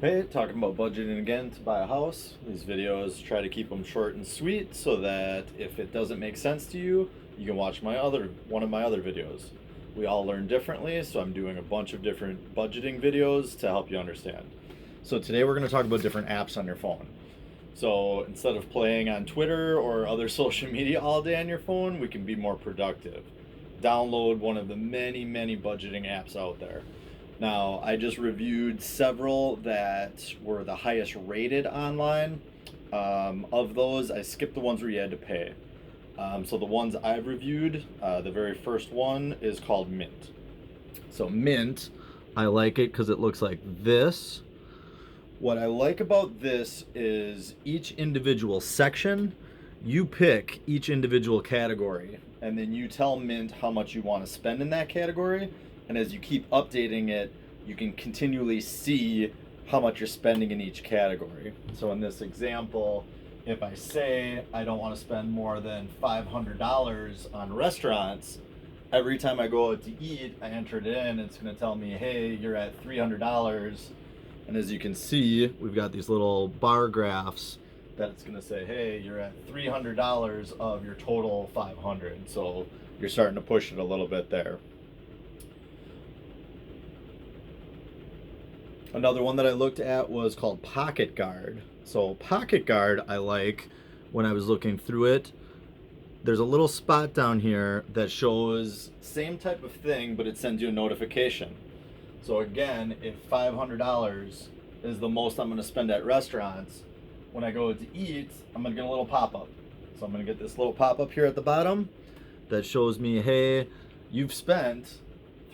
Hey, talking about budgeting again to buy a house. These videos try to keep them short and sweet so that if it doesn't make sense to you, you can watch one of my other videos. We all learn differently, so I'm doing a bunch of different budgeting videos to help you understand. So today we're going to talk about different apps on your phone. So instead of playing on Twitter or other social media all day on your phone, we can be more productive. Download one of the many budgeting apps out there. Now, I just reviewed several that were the highest rated online. Of those, I skipped the ones where you had to pay. So the ones I've reviewed, the very first one is called Mint. So Mint, I like it because it looks like this. What I like about this is each individual section, you pick each individual category, and then you tell Mint how much you want to spend in that category. And as you keep updating it, you can continually see how much you're spending in each category. So in this example, if I say I don't want to spend more than $500 on restaurants, every time I go out to eat, I enter it in, it's going to tell me, hey, you're at $300. And as you can see, we've got these little bar graphs that it's going to say, hey, you're at $300 of your total 500. So you're starting to push it a little bit there. Another one that I looked at was called Pocket Guard. So Pocket Guard I like when I was looking through it. There's a little spot down here that shows same type of thing, but it sends you a notification. So again, if $500 is the most I'm going to spend at restaurants, when I go to eat, I'm going to get a little pop-up. So I'm going to get this little pop-up here at the bottom that shows me, hey, you've spent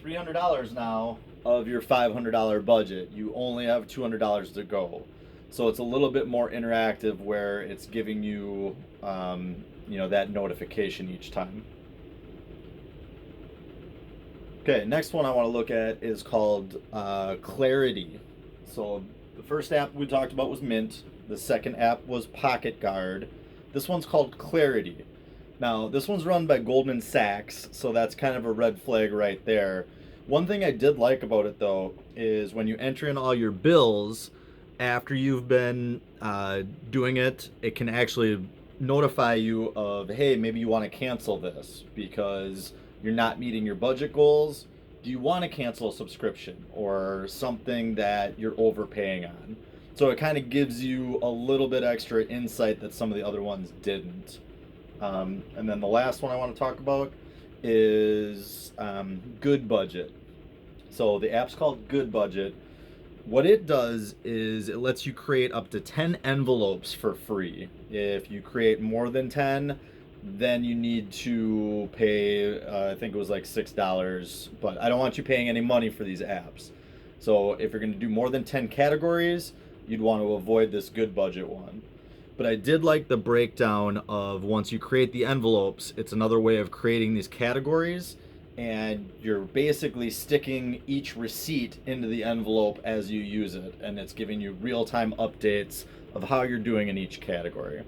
$300 now of your $500 budget. You only have $200 to go. So it's a little bit more interactive where it's giving you, that notification each time. Okay, next one I want to look at is called Clarity. So the first app we talked about was Mint. The second app was Pocket Guard. This one's called Clarity. Now, this one's run by Goldman Sachs, so that's kind of a red flag right there. One thing I did like about it, though, is when you enter in all your bills, after you've been doing it, it can actually notify you of, hey, maybe you want to cancel this because you're not meeting your budget goals. Do you want to cancel a subscription or something that you're overpaying on? So it kind of gives you a little bit extra insight that some of the other ones didn't. And then the last one I want to talk about is Good Budget. So the app's called Good Budget. What it does is it lets you create up to 10 envelopes for free. If you create more than 10, then you need to pay, I think it was like $6, but I don't want you paying any money for these apps. So if you're going to do more than 10 categories, you'd want to avoid this Good Budget one. But I did like the breakdown of once you create the envelopes, it's another way of creating these categories, and you're basically sticking each receipt into the envelope as you use it, and it's giving you real-time updates of how you're doing in each category.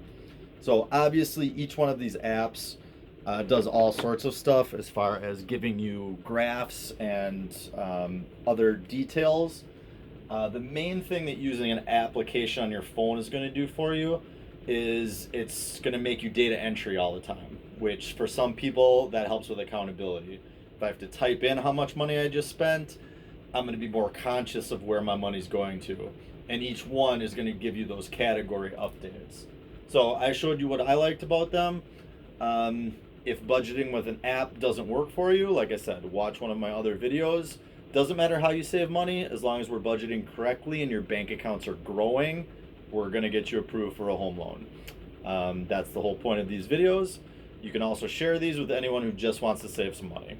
So obviously each one of these apps does all sorts of stuff as far as giving you graphs and other details. The main thing that using an application on your phone is going to do for you is it's going to make you data entry all the time, which for some people that helps with accountability. If I have to type in how much money I just spent, I'm going to be more conscious of where my money's going to. And each one is going to give you those category updates. So I showed you what I liked about them. If budgeting with an app doesn't work for you, like I said, watch one of my other videos. Doesn't matter how you save money, as long as we're budgeting correctly and your bank accounts are growing, we're going to get you approved for a home loan. That's the whole point of these videos. You can also share these with anyone who just wants to save some money.